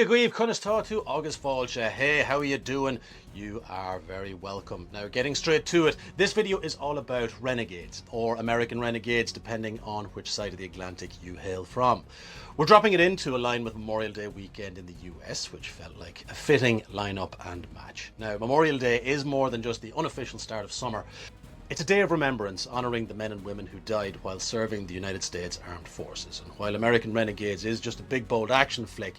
Riagweave Kunistatu August Falcha. Hey, how are you doing? You are very welcome. Now, getting straight to it, this video is all about Renegades, or American Renegades, depending on which side of the Atlantic you hail from. We're dropping it in to align with Memorial Day weekend in the US, which felt like a fitting lineup and match. Now, Memorial Day is more than just the unofficial start of summer. It's a day of remembrance, honouring the men and women who died while serving the United States Armed Forces. And while American Renegades is just a big, bold action flick,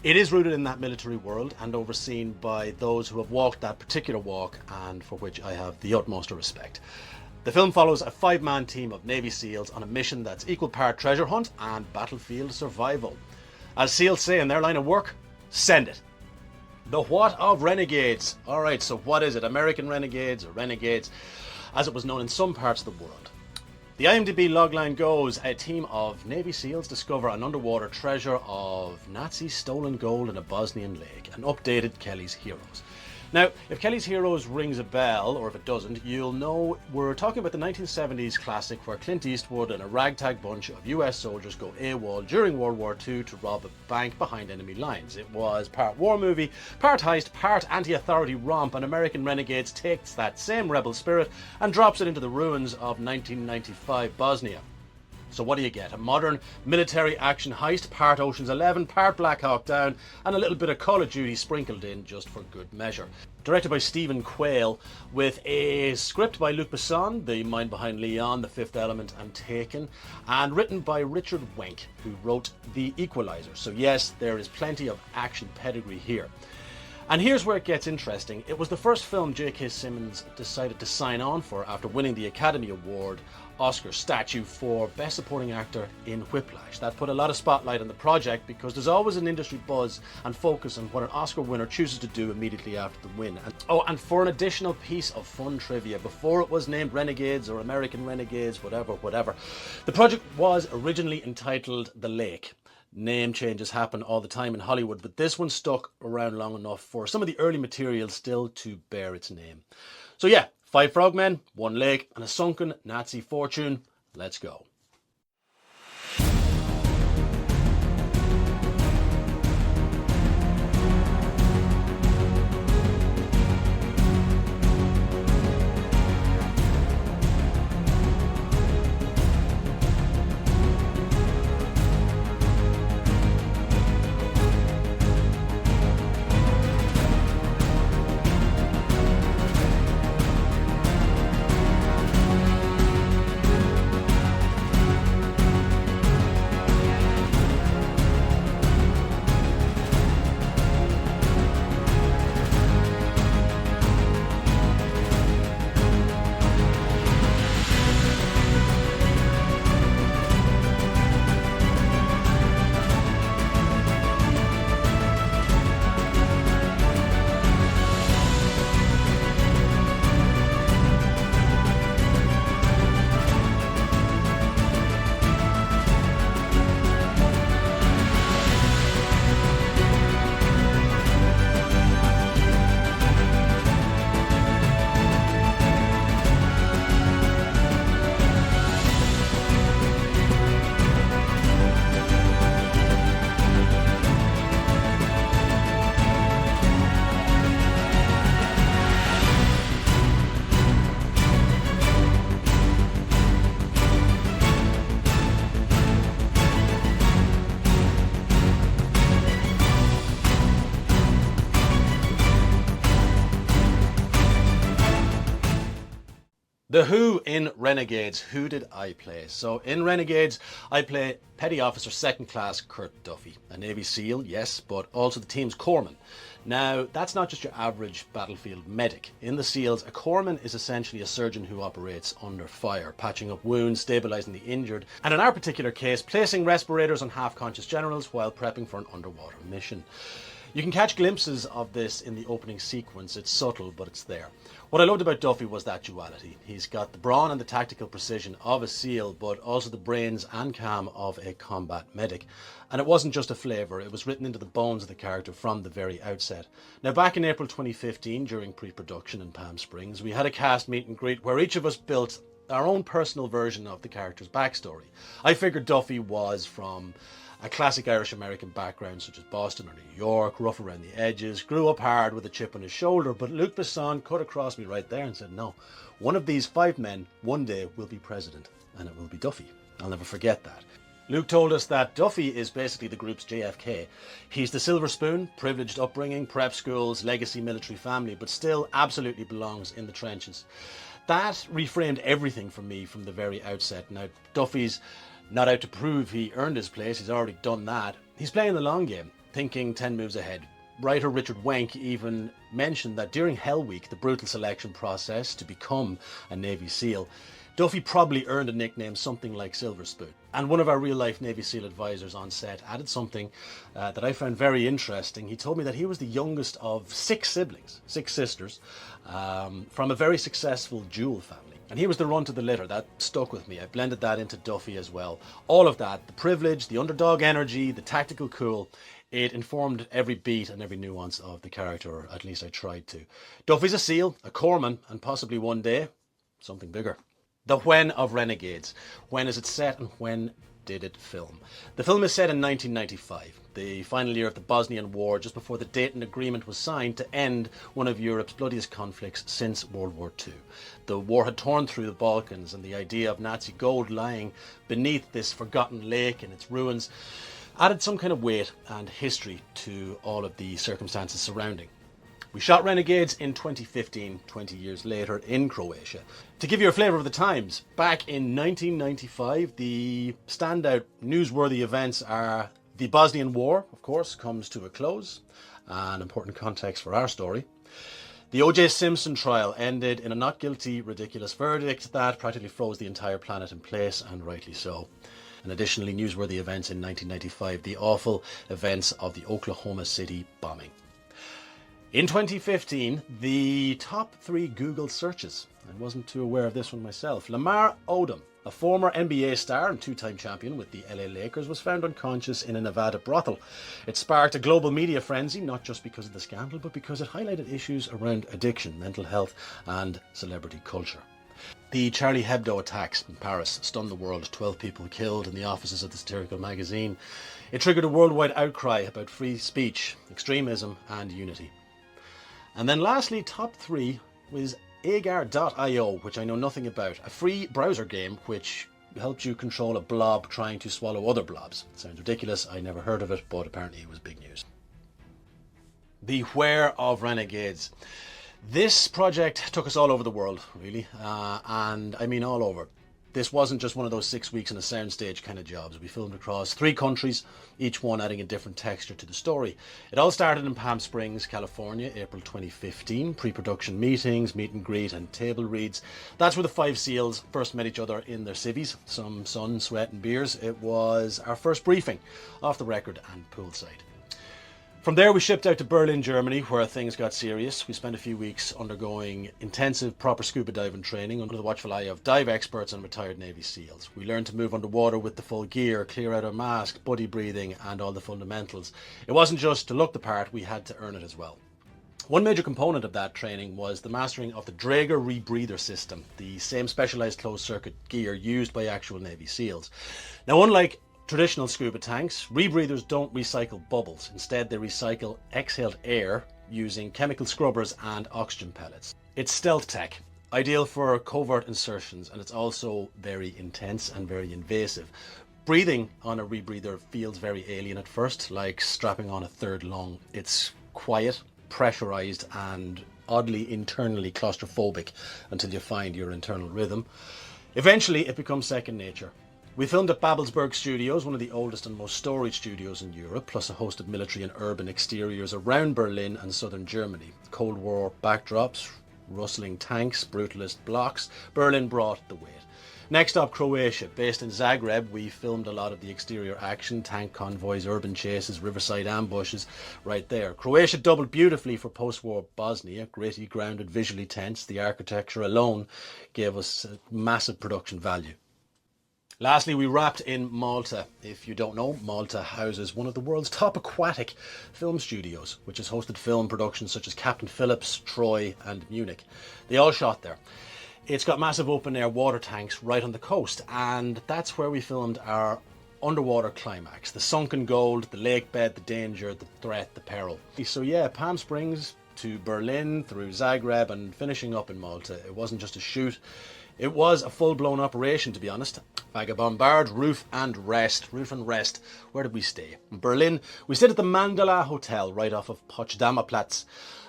it is rooted in that military world and overseen by those who have walked that particular walk, and for which I have the utmost of respect. The film follows a five-man team of Navy SEALs on a mission that's equal part treasure hunt and battlefield survival. As SEALs say in their line of work, send it. The what of Renegades? Alright, so what is it? American Renegades, or Renegades, as it was known in some parts of the world. The IMDb logline goes, a team of Navy SEALs discover an underwater treasure of Nazi stolen gold in a Bosnian lake, and updated Kelly's Heroes. Now, if Kelly's Heroes rings a bell, or if it doesn't, you'll know we're talking about the 1970s classic where Clint Eastwood and a ragtag bunch of US soldiers go AWOL during World War II to rob a bank behind enemy lines. It was part war movie, part heist, part anti-authority romp, and American Renegades takes that same rebel spirit and drops it into the ruins of 1995 Bosnia. So what do you get? A modern military action heist, part Ocean's 11, part Black Hawk Down, and a little bit of Call of Duty sprinkled in just for good measure. Directed by Stephen Quayle, with a script by Luc Besson, the mind behind Léon, The Fifth Element, and Taken, and written by Richard Wenk, who wrote The Equalizer. So yes, there is plenty of action pedigree here. And here's where it gets interesting. It was the first film J.K. Simmons decided to sign on for after winning the Academy Award Oscar statue for Best Supporting Actor in Whiplash. That put a lot of spotlight on the project because there's always an industry buzz and focus on what an Oscar winner chooses to do immediately after the win. And for an additional piece of fun trivia, before it was named Renegades or American Renegades, whatever, the project was originally entitled The Lake. Name changes happen all the time in Hollywood, but this one stuck around long enough for some of the early material still to bear its name. So yeah, 5 frogmen, 1 lake, and a sunken Nazi fortune. Let's go. The Who in Renegades. Who did I play? So in Renegades, I play Petty Officer Second Class Kurt Duffy, a Navy SEAL, yes, but also the team's corpsman. Now, that's not just your average battlefield medic. In the SEALs, a corpsman is essentially a surgeon who operates under fire, patching up wounds, stabilising the injured, and in our particular case, placing respirators on half-conscious generals while prepping for an underwater mission. You can catch glimpses of this in the opening sequence. It's subtle, but it's there. What I loved about Duffy was that duality. He's got the brawn and the tactical precision of a SEAL, but also the brains and calm of a combat medic. And it wasn't just a flavour, it was written into the bones of the character from the very outset. Now, back in April 2015, during pre-production in Palm Springs, we had a cast meet and greet where each of us built our own personal version of the character's backstory. I figured Duffy was from a classic Irish-American background such as Boston or New York, rough around the edges, grew up hard with a chip on his shoulder, but Luc Besson cut across me right there and said, no, one of these 5 men one day will be president, and it will be Duffy. I'll never forget that. Luke told us that Duffy is basically the group's JFK. He's the silver spoon, privileged upbringing, prep schools, legacy military family, but still absolutely belongs in the trenches. That reframed everything for me from the very outset. Now, Duffy's not out to prove he earned his place, he's already done that. He's playing the long game, thinking 10 moves ahead. Writer Richard Wenk even mentioned that during Hell Week, the brutal selection process to become a Navy SEAL, Duffy probably earned a nickname something like Silver Spoon. And one of our real-life Navy SEAL advisors on set added something that I found very interesting. He told me that he was the youngest of 6 siblings, 6 sisters, from a very successful Jewel family. And he was the runt of the litter. That stuck with me. I blended that into Duffy as well. All of that, the privilege, the underdog energy, the tactical cool, it informed every beat and every nuance of the character, or at least I tried to. Duffy's a SEAL, a corpsman, and possibly one day, something bigger. The when of Renegades. When is it set and when did it film? The film is set in 1995, the final year of the Bosnian War, just before the Dayton Agreement was signed to end one of Europe's bloodiest conflicts since World War II. The war had torn through the Balkans, and the idea of Nazi gold lying beneath this forgotten lake and its ruins added some kind of weight and history to all of the circumstances surrounding. We shot Renegades in 2015, 20 years later, in Croatia. To give you a flavour of the times, back in 1995, the standout newsworthy events are the Bosnian War, of course, comes to a close, an important context for our story. The O.J. Simpson trial ended in a not guilty, ridiculous verdict that practically froze the entire planet in place, and rightly so. And additionally, newsworthy events in 1995, the awful events of the Oklahoma City bombing. In 2015, the top 3 Google searches. I wasn't too aware of this one myself. Lamar Odom, a former NBA star and 2-time champion with the LA Lakers, was found unconscious in a Nevada brothel. It sparked a global media frenzy, not just because of the scandal, but because it highlighted issues around addiction, mental health, and celebrity culture. The Charlie Hebdo attacks in Paris stunned the world. 12 people killed in the offices of the satirical magazine. It triggered a worldwide outcry about free speech, extremism, and unity. And then lastly, top 3 was Agar.io, which I know nothing about, a free browser game which helped you control a blob trying to swallow other blobs. Sounds ridiculous, I never heard of it, but apparently it was big news. The where of Renegades. This project took us all over the world, really, and I mean all over. This wasn't just one of those 6 weeks in a soundstage kind of jobs. We filmed across 3 countries, each one adding a different texture to the story. It all started in Palm Springs, California, April 2015. Pre-production meetings, meet and greet, and table reads. That's where the 5 SEALs first met each other in their civvies. Some sun, sweat and beers. It was our first briefing, off the record and poolside. From there we shipped out to Berlin, Germany, where things got serious. We spent a few weeks undergoing intensive proper scuba diving training under the watchful eye of dive experts and retired Navy SEALs. We learned to move underwater with the full gear, clear out our mask, buddy breathing and all the fundamentals. It wasn't just to look the part, we had to earn it as well. One major component of that training was the mastering of the Draeger rebreather system, the same specialised closed circuit gear used by actual Navy SEALs. Now, unlike traditional scuba tanks, rebreathers don't recycle bubbles. Instead, they recycle exhaled air using chemical scrubbers and oxygen pellets. It's stealth tech, ideal for covert insertions, and it's also very intense and very invasive. Breathing on a rebreather feels very alien at first, like strapping on a third lung. It's quiet, pressurized, and oddly internally claustrophobic until you find your internal rhythm. Eventually, it becomes second nature. We filmed at Babelsberg Studios, one of the oldest and most storied studios in Europe, plus a host of military and urban exteriors around Berlin and southern Germany. Cold War backdrops, rustling tanks, brutalist blocks. Berlin brought the weight. Next up, Croatia. Based in Zagreb, we filmed a lot of the exterior action, tank convoys, urban chases, riverside ambushes, right there. Croatia doubled beautifully for post-war Bosnia, gritty, grounded, visually tense. The architecture alone gave us massive production value. Lastly, we wrapped in Malta. If you don't know, Malta houses one of the world's top aquatic film studios, which has hosted film productions such as Captain Phillips, Troy and Munich. They all shot there. It's got massive open air water tanks right on the coast, and that's where we filmed our underwater climax. The sunken gold, the lake bed, the danger, the threat, the peril. So yeah, Palm Springs to Berlin, through Zagreb, and finishing up in Malta. It wasn't just a shoot. It was a full-blown operation, to be honest. Vagabond Bard, roof and rest. Where did we stay? In Berlin, we stayed at the Mandala Hotel, right off of Potsdamer Platz.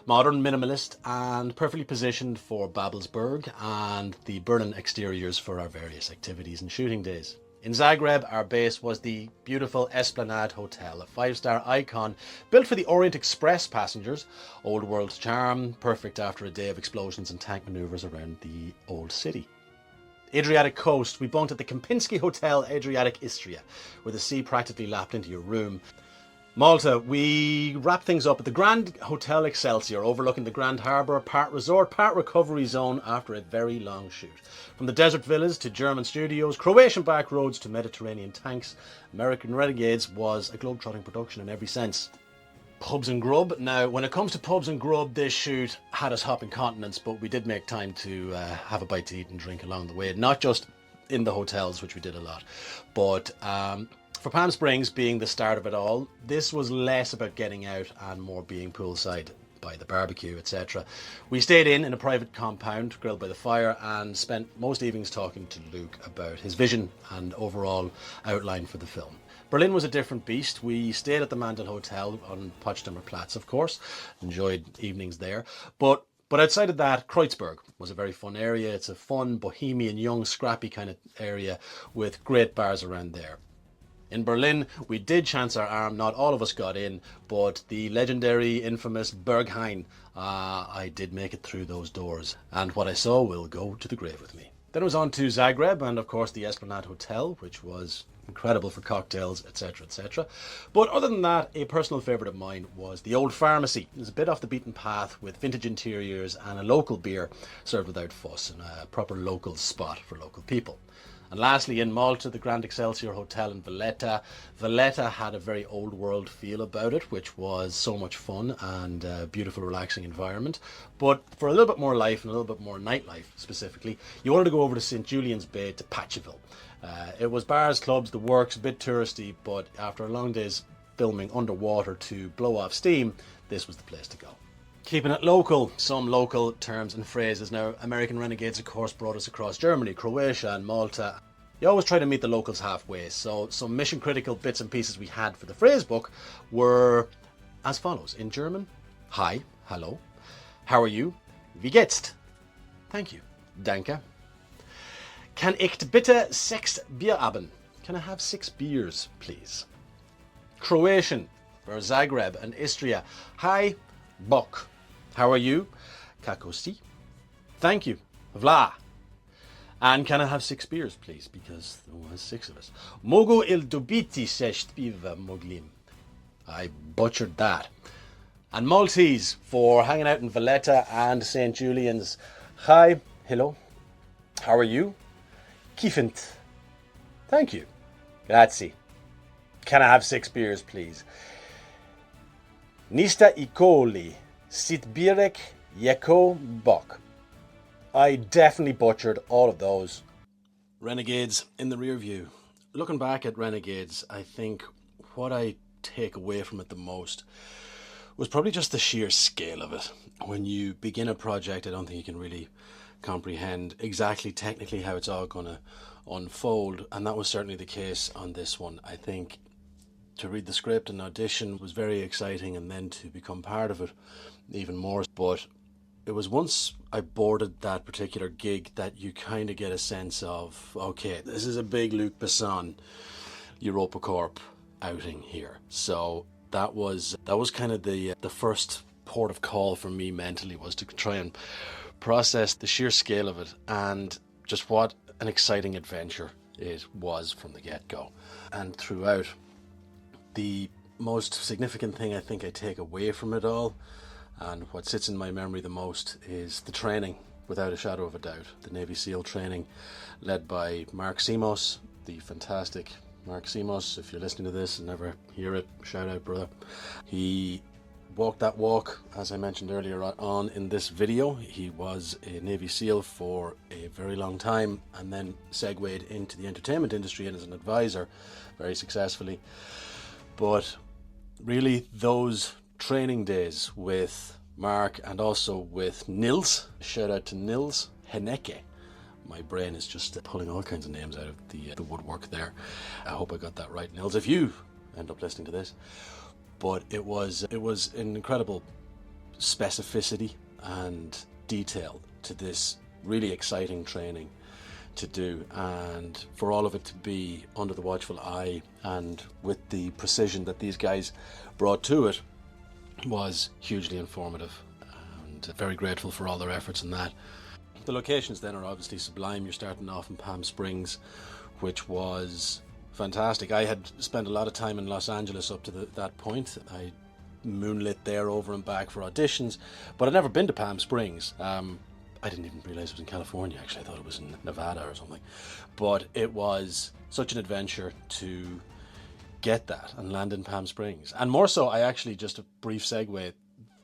Modern, minimalist, and perfectly positioned for Babelsberg and the Berlin exteriors for our various activities and shooting days. In Zagreb, our base was the beautiful Esplanade Hotel, a 5-star icon built for the Orient Express passengers. Old world charm, perfect after a day of explosions and tank maneuvers around the old city. Adriatic coast, we bunked at the Kempinski Hotel, Adriatic Istria, where the sea practically lapped into your room. Malta, we wrapped things up at the Grand Hotel Excelsior, overlooking the Grand Harbour, part resort, part recovery zone after a very long shoot. From the desert villas to German studios, Croatian back roads to Mediterranean tanks, American Renegades was a globe-trotting production in every sense. Pubs and grub. Now, when it comes to pubs and grub, this shoot had us hopping continents, but we did make time to have a bite to eat and drink along the way. Not just in the hotels, which we did a lot, but for Palm Springs being the start of it all, this was less about getting out and more being poolside by the barbecue, etc. We stayed in a private compound, grilled by the fire, and spent most evenings talking to Luc about his vision and overall outline for the film. Berlin was a different beast. We stayed at the Mandel Hotel on Potsdamer Platz, of course. Enjoyed evenings there. But outside of that, Kreuzberg was a very fun area. It's a fun, bohemian, young, scrappy kind of area with great bars around there. In Berlin, we did chance our arm. Not all of us got in, but the legendary, infamous Berghain, I did make it through those doors. And what I saw will go to the grave with me. Then it was on to Zagreb and, of course, the Esplanade Hotel, which was incredible for cocktails, etc., etc. But other than that, a personal favourite of mine was the Old Pharmacy. It was a bit off the beaten path with vintage interiors and a local beer served without fuss and a proper local spot for local people. And lastly, in Malta, the Grand Excelsior Hotel in Valletta. Valletta had a very old world feel about it, which was so much fun and a beautiful, relaxing environment. But for a little bit more life and a little bit more nightlife specifically, you wanted to go over to St. Julian's Bay to Patcheville. It was bars, clubs, the works, a bit touristy, but after a long day's filming underwater to blow off steam, this was the place to go. Keeping it local, some local terms and phrases. Now, American Renegades, of course, brought us across Germany, Croatia and Malta. You always try to meet the locals halfway, so some mission-critical bits and pieces we had for the phrase book were as follows. In German, hi, hello. How are you? Wie geht's? Thank you. Danke. Kann ich bitte 6 Bier haben? Can I have 6 beers, please? Croatian, for Zagreb and Istria. Hi, bok. How are you? Kako si? Thank you. Vla. And can I have 6 beers, please? Because there was 6 of us. Mogu il dobiti 6 piva moglim. I butchered that. And Maltese for hanging out in Valletta and St. Julian's. Hi, hello. How are you? Kifint. Thank you. Grazie. Can I have 6 beers, please? Nista ikoli. Sit birek yeko bok. I definitely butchered all of those. Renegades in the rear view. Looking back at Renegades, I think what I take away from it the most was probably just the sheer scale of it. When you begin a project, I don't think you can really comprehend exactly technically how it's all going to unfold, and that was certainly the case on this one. I think to read the script and audition was very exciting, and then to become part of it even more. But it was once I boarded that particular gig that you kind of get a sense of, okay, this is a big Luc Besson EuropaCorp outing here. So that was kind of the first port of call for me mentally, was to try and process the sheer scale of it and just what an exciting adventure it was from the get-go. And throughout, the most significant thing I think I take away from it all, and what sits in my memory the most, is the training, without a shadow of a doubt. The Navy SEAL training led by Mark Simos, the fantastic Mark Simos. If you're listening to this and never hear it, shout out, brother. He walked that walk, as I mentioned earlier on in this video. He was a Navy SEAL for a very long time and then segued into the entertainment industry and as an advisor very successfully. But really those training days with Mark and also with Nils, shout out to Nils Heneke. My brain is just pulling all kinds of names out of the woodwork there. I hope I got that right, Nils, if you end up listening to this. But it was an incredible specificity and detail to this really exciting training to do, and for all of it to be under the watchful eye and with the precision that these guys brought to it was hugely informative, and very grateful for all their efforts in that. The locations then are obviously sublime. You're starting off in Palm Springs, which was fantastic. I had spent a lot of time in Los Angeles up to that point. I moonlit there over and back for auditions, but I'd never been to Palm Springs. I didn't even realize it was in California, actually. I thought it was in Nevada or something. But it was such an adventure to get that and land in Palm Springs. And more so, I actually, just a brief segue,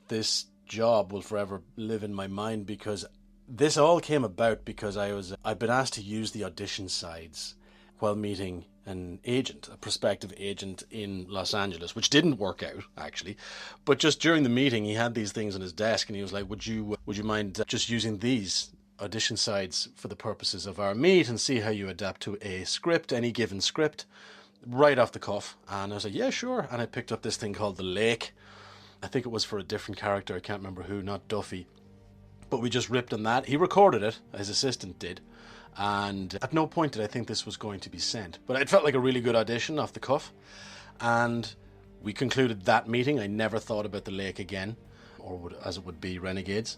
this job will forever live in my mind because this all came about because I'd been asked to use the audition sides while meeting an agent, a prospective agent in Los Angeles, which didn't work out actually. But just during the meeting, he had these things on his desk, and he was like, "Would you mind just using these audition sides for the purposes of our meet and see how you adapt to a script, any given script, right off the cuff?" And I was like, "Yeah, sure." And I picked up this thing called The Lake. I think it was for a different character. I can't remember who, not Duffy. But we just ripped on that. He recorded it, his assistant did. And at no point did I think this was going to be sent. But it felt like a really good audition off the cuff. And we concluded that meeting. I never thought about The Lake again, or as it would be, Renegades.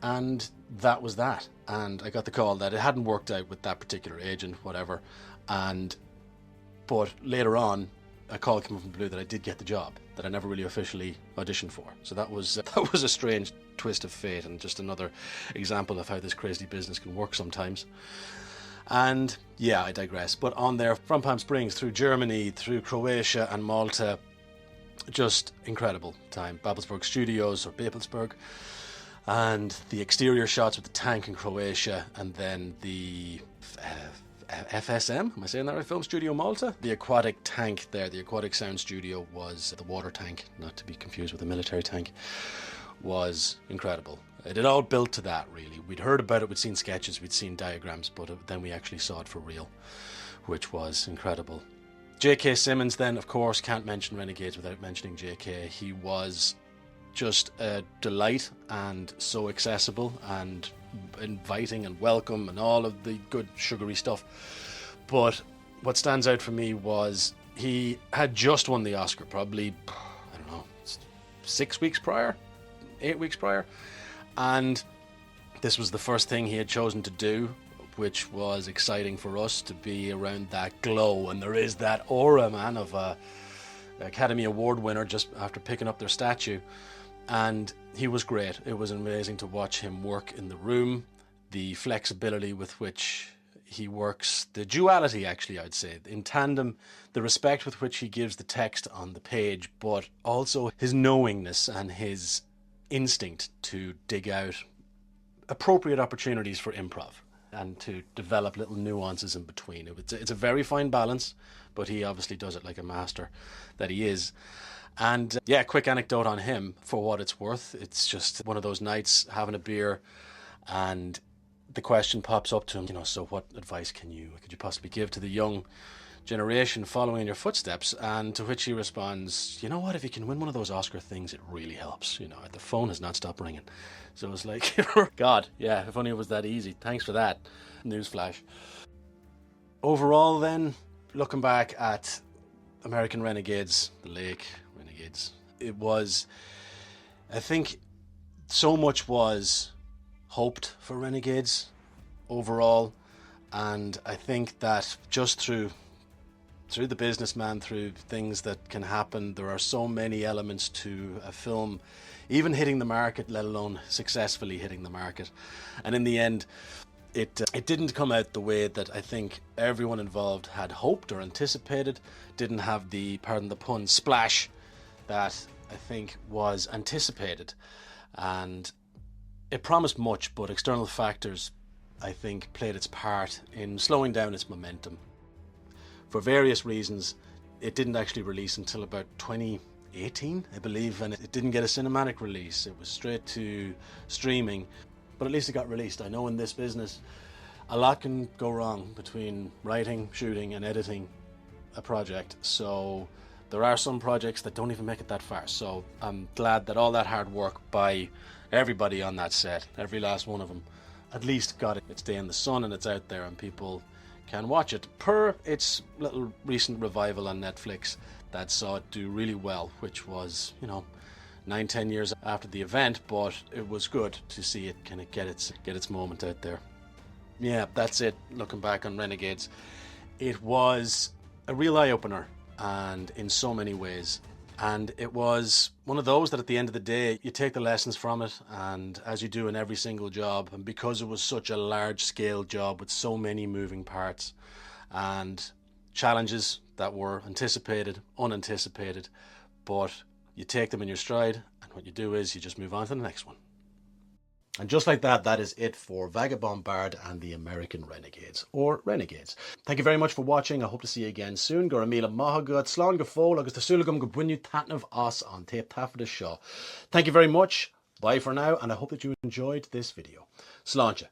And that was that. And I got the call that it hadn't worked out with that particular agent, whatever. But later on, a call came from the blue that I did get the job that I never really officially auditioned for. So that was a strange twist of fate, and just another example of how this crazy business can work sometimes. And yeah, I digress. But on there, from Palm Springs through Germany, through Croatia and Malta, just incredible time. Babelsberg Studios, or Babelsberg, and the exterior shots with the tank in Croatia, and then the FSM, am I saying that right? Film Studio Malta? The aquatic tank there, the aquatic sound studio, was the water tank, not to be confused with the military tank, was incredible. It had all built to that, really. We'd heard about it, we'd seen sketches, we'd seen diagrams, but then we actually saw it for real, which was incredible. J.K. Simmons then, of course, can't mention Renegades without mentioning J.K. He was just a delight, and so accessible and inviting and welcome and all of the good sugary stuff. But what stands out for me was he had just won the Oscar, probably, I don't know, 6 weeks prior, 8 weeks prior, and this was the first thing he had chosen to do, which was exciting for us to be around that glow. And there is that aura, man, of a Academy Award winner just after picking up their statue. And he was great. It was amazing to watch him work in the room, the flexibility with which he works, the duality, actually, I'd say, in tandem, the respect with which he gives the text on the page, but also his knowingness and his instinct to dig out appropriate opportunities for improv and to develop little nuances in between. It's a very fine balance, but he obviously does it like a master that he is. And yeah, quick anecdote on him, for what it's worth. It's just one of those nights having a beer, and the question pops up to him, so what advice could you possibly give to the young generation following in your footsteps? And to which he responds, "You know what, if you can win one of those Oscar things, it really helps. The phone has not stopped ringing." So it was like, God, yeah, if only it was that easy. Thanks for that. Newsflash. Overall then, looking back at American Renegades, The Lake, Renegades, it was, I think, so much was hoped for Renegades overall, and I think that just through the businessman, through things that can happen, there are so many elements to a film even hitting the market, let alone successfully hitting the market. And in the end, it didn't come out the way that I think everyone involved had hoped or anticipated. Didn't have the, pardon the pun, splash that I think, was anticipated, and it promised much, but external factors, I think, played its part in slowing down its momentum. For various reasons, it didn't actually release until about 2018, I believe, and it didn't get a cinematic release. It was straight to streaming, but at least it got released. I know in this business, a lot can go wrong between writing, shooting, and editing a project, so there are some projects that don't even make it that far. So I'm glad that all that hard work by everybody on that set, every last one of them, at least got its day in the sun, and it's out there and people can watch it, per its little recent revival on Netflix that saw it do really well, which was, 9-10 years after the event, but it was good to see it kind of get its moment out there. Yeah, that's it. Looking back on Renegades, it was a real eye-opener, and in so many ways. And it was one of those that at the end of the day, you take the lessons from it, and as you do in every single job, and because it was such a large-scale job with so many moving parts and challenges that were anticipated, unanticipated, but you take them in your stride, and what you do is you just move on to the next one. And just like that, that is it for Vagabond Bard and the American Renegades, or Renegades. Thank you very much for watching. I hope to see you again soon. Gur míle maith agat, slán go fóil agus tásúlagam go buinniú tatnamh as an taobh tafada seo. Thank you very much. Bye for now, and I hope that you enjoyed this video. Sláinte.